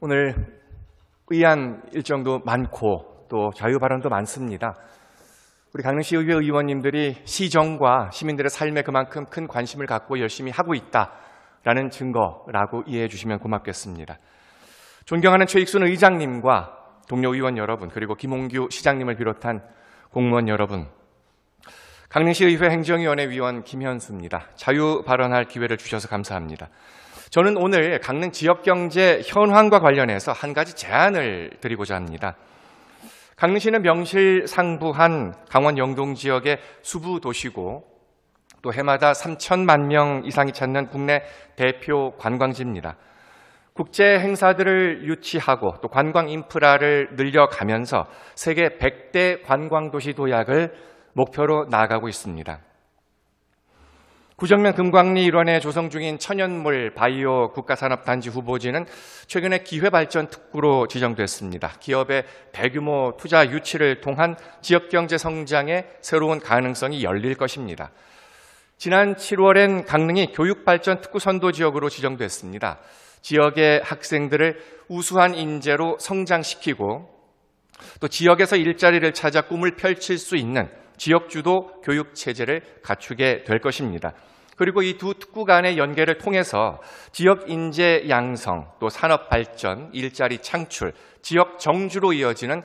오늘 의안 일정도 많고 또 자유 발언도 많습니다. 우리 강릉시 의회 의원님들이 시정과 시민들의 삶에 그만큼 큰 관심을 갖고 열심히 하고 있다라는 증거라고 이해해 주시면 고맙겠습니다. 존경하는 최익순 의장님과 동료 의원 여러분, 그리고 김홍규 시장님을 비롯한 공무원 여러분, 강릉시 의회 행정위원회 위원 김현수입니다. 자유 발언할 기회를 주셔서 감사합니다. 저는 오늘 강릉 지역경제 현황과 관련해서 한 가지 제안을 드리고자 합니다. 강릉시는 명실상부한 강원 영동 지역의 수부 도시고 또 해마다 3천만 명 이상이 찾는 국내 대표 관광지입니다. 국제 행사들을 유치하고 또 관광 인프라를 늘려가면서 세계 100대 관광도시 도약을 목표로 나아가고 있습니다. 구정면 금광리 일원에 조성 중인 천연물 바이오 국가산업단지 후보지는 최근에 기회발전 특구로 지정됐습니다. 기업의 대규모 투자 유치를 통한 지역경제 성장의 새로운 가능성이 열릴 것입니다. 지난 7월엔 강릉이 교육발전 특구 선도지역으로 지정됐습니다. 지역의 학생들을 우수한 인재로 성장시키고 또 지역에서 일자리를 찾아 꿈을 펼칠 수 있는 지역주도 교육체제를 갖추게 될 것입니다. 그리고 이 두 특구 간의 연계를 통해서 지역 인재 양성, 또 산업 발전, 일자리 창출, 지역 정주로 이어지는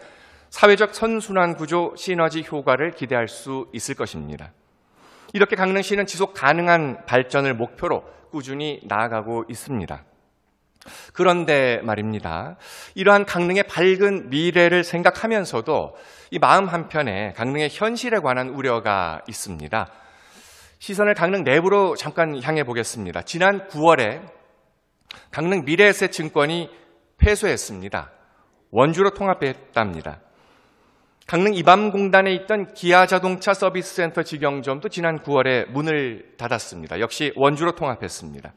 사회적 선순환 구조 시너지 효과를 기대할 수 있을 것입니다. 이렇게 강릉시는 지속 가능한 발전을 목표로 꾸준히 나아가고 있습니다. 그런데 말입니다. 이러한 강릉의 밝은 미래를 생각하면서도 이 마음 한편에 강릉의 현실에 관한 우려가 있습니다. 시선을 강릉 내부로 잠깐 향해 보겠습니다. 지난 9월에 강릉 미래에셋증권이 패소했습니다. 원주로 통합했답니다. 강릉 이밤공단에 있던 기아자동차 서비스센터 직영점도 지난 9월에 문을 닫았습니다. 역시 원주로 통합했습니다.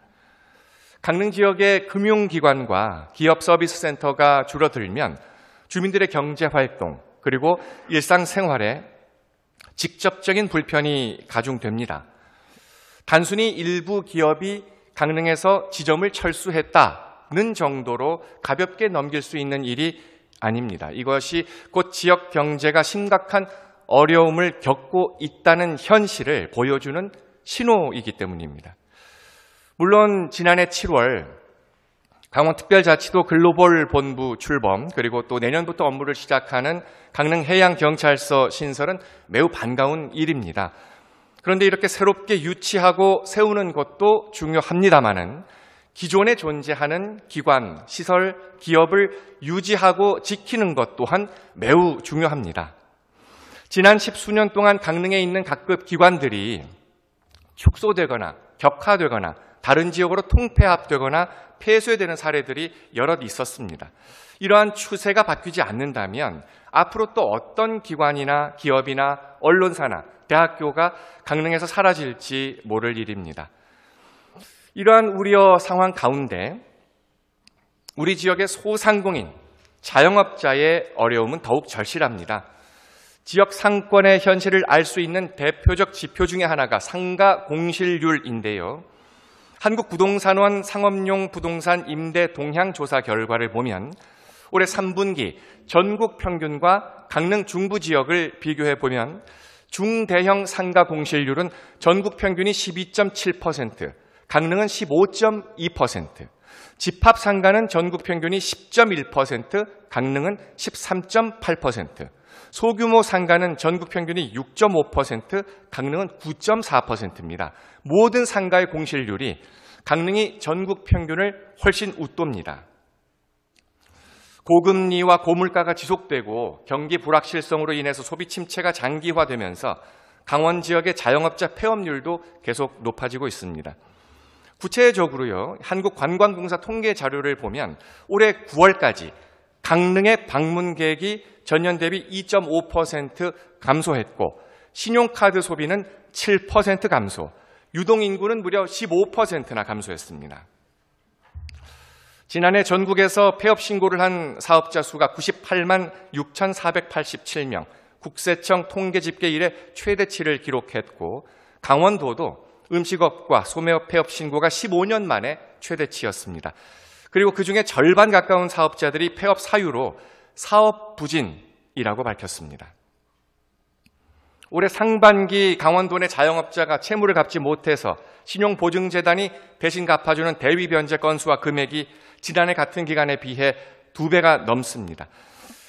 강릉 지역의 금융기관과 기업 서비스센터가 줄어들면 주민들의 경제활동 그리고 일상생활에 직접적인 불편이 가중됩니다. 단순히 일부 기업이 강릉에서 지점을 철수했다는 정도로 가볍게 넘길 수 있는 일이 아닙니다. 이것이 곧 지역 경제가 심각한 어려움을 겪고 있다는 현실을 보여주는 신호이기 때문입니다. 물론 지난해 7월 강원특별자치도 글로벌 본부 출범 그리고 또 내년부터 업무를 시작하는 강릉해양경찰서 신설은 매우 반가운 일입니다. 그런데 이렇게 새롭게 유치하고 세우는 것도 중요합니다마는 기존에 존재하는 기관, 시설, 기업을 유지하고 지키는 것 또한 매우 중요합니다. 지난 10수년 동안 강릉에 있는 각급 기관들이 축소되거나 격화되거나 다른 지역으로 통폐합되거나 폐쇄되는 사례들이 여럿 있었습니다. 이러한 추세가 바뀌지 않는다면 앞으로 또 어떤 기관이나 기업이나 언론사나 대학교가 강릉에서 사라질지 모를 일입니다. 이러한 우려 상황 가운데 우리 지역의 소상공인, 자영업자의 어려움은 더욱 절실합니다. 지역 상권의 현실을 알 수 있는 대표적 지표 중에 하나가 상가 공실률인데요. 한국부동산원 상업용 부동산 임대 동향 조사 결과를 보면 올해 3분기 전국 평균과 강릉 중부 지역을 비교해 보면 중대형 상가 공실률은 전국 평균이 12.7%, 강릉은 15.2%, 집합 상가는 전국 평균이 10.1%, 강릉은 13.8%, 소규모 상가는 전국 평균이 6.5%, 강릉은 9.4%입니다. 모든 상가의 공실률이 강릉이 전국 평균을 훨씬 웃돕니다. 고금리와 고물가가 지속되고 경기 불확실성으로 인해서 소비 침체가 장기화되면서 강원 지역의 자영업자 폐업률도 계속 높아지고 있습니다. 구체적으로요, 한국관광공사 통계 자료를 보면 올해 9월까지 강릉의 방문객이 전년 대비 2.5% 감소했고 신용카드 소비는 7% 감소, 유동인구는 무려 15%나 감소했습니다. 지난해 전국에서 폐업 신고를 한 사업자 수가 98만 6,487명, 국세청 통계집계 이래 최대치를 기록했고 강원도도 음식업과 소매업 폐업 신고가 15년 만에 최대치였습니다. 그리고 그중에 절반 가까운 사업자들이 폐업 사유로 사업 부진이라고 밝혔습니다. 올해 상반기 강원도 내 자영업자가 채무를 갚지 못해서 신용보증재단이 대신 갚아주는 대위 변제 건수와 금액이 지난해 같은 기간에 비해 2배가 넘습니다.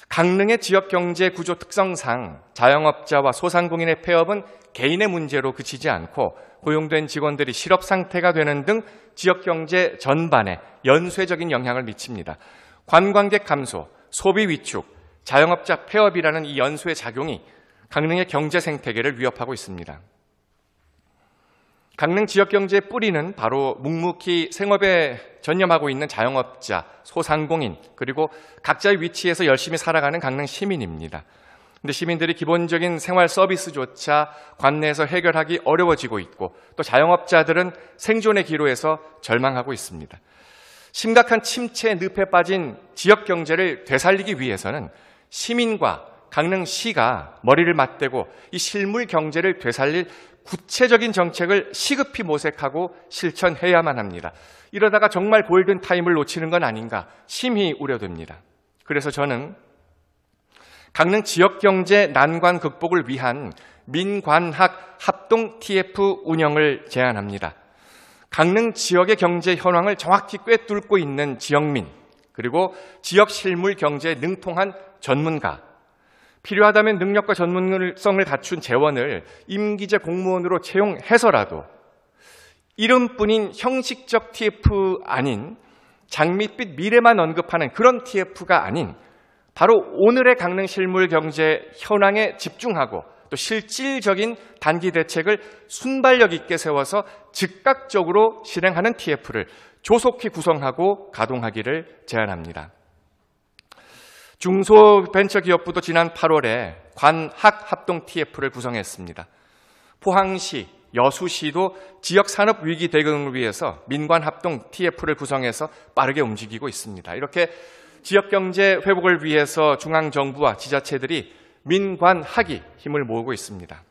강릉의 지역경제 구조 특성상 자영업자와 소상공인의 폐업은 개인의 문제로 그치지 않고 고용된 직원들이 실업 상태가 되는 등 지역경제 전반에 연쇄적인 영향을 미칩니다. 관광객 감소, 소비 위축, 자영업자 폐업이라는 이 연쇄 작용이 강릉의 경제 생태계를 위협하고 있습니다. 강릉 지역경제의 뿌리는 바로 묵묵히 생업에 전념하고 있는 자영업자, 소상공인, 그리고 각자의 위치에서 열심히 살아가는 강릉 시민입니다. 그런데 시민들이 기본적인 생활 서비스조차 관내에서 해결하기 어려워지고 있고 또 자영업자들은 생존의 기로에서 절망하고 있습니다. 심각한 침체의 늪에 빠진 지역경제를 되살리기 위해서는 시민과 강릉시가 머리를 맞대고 이 실물 경제를 되살릴 구체적인 정책을 시급히 모색하고 실천해야만 합니다. 이러다가 정말 골든타임을 놓치는 건 아닌가 심히 우려됩니다. 그래서 저는 강릉 지역경제 난관 극복을 위한 민관학 합동 TF 운영을 제안합니다. 강릉 지역의 경제 현황을 정확히 꿰뚫고 있는 지역민, 그리고 지역 실물 경제에 능통한 전문가, 필요하다면 능력과 전문성을 갖춘 재원을 임기제 공무원으로 채용해서라도 이름뿐인 형식적 TF 아닌 장밋빛 미래만 언급하는 그런 TF가 아닌 바로 오늘의 강릉 실물 경제 현황에 집중하고 또 실질적인 단기 대책을 순발력 있게 세워서 즉각적으로 실행하는 TF를 조속히 구성하고 가동하기를 제안합니다. 중소벤처기업부도 지난 8월에 관학 합동 TF를 구성했습니다. 포항시, 여수시도 지역산업 위기 대응을 위해서 민관합동 TF를 구성해서 빠르게 움직이고 있습니다. 이렇게 지역경제 회복을 위해서 중앙정부와 지자체들이 민관학이 힘을 모으고 있습니다.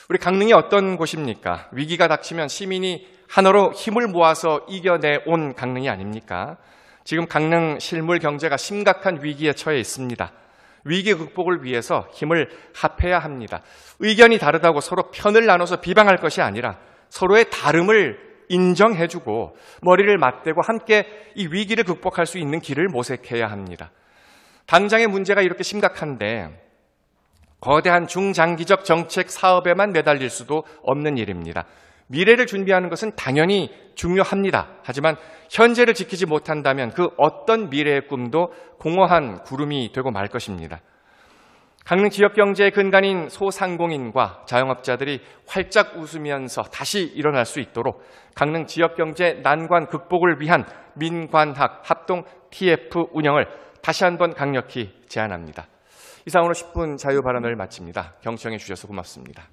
우리 강릉이 어떤 곳입니까? 위기가 닥치면 시민이 하나로 힘을 모아서 이겨내온 강릉이 아닙니까? 지금 강릉 실물 경제가 심각한 위기에 처해 있습니다. 위기 극복을 위해서 힘을 합해야 합니다. 의견이 다르다고 서로 편을 나눠서 비방할 것이 아니라 서로의 다름을 인정해주고 머리를 맞대고 함께 이 위기를 극복할 수 있는 길을 모색해야 합니다. 당장의 문제가 이렇게 심각한데 거대한 중장기적 정책 사업에만 매달릴 수도 없는 일입니다. 미래를 준비하는 것은 당연히 중요합니다. 하지만 현재를 지키지 못한다면 그 어떤 미래의 꿈도 공허한 구름이 되고 말 것입니다. 강릉 지역경제의 근간인 소상공인과 자영업자들이 활짝 웃으면서 다시 일어날 수 있도록 강릉 지역경제 난관 극복을 위한 민관학 합동 TF 운영을 다시 한번 강력히 제안합니다. 이상으로 10분 자유발언을 마칩니다. 경청해 주셔서 고맙습니다.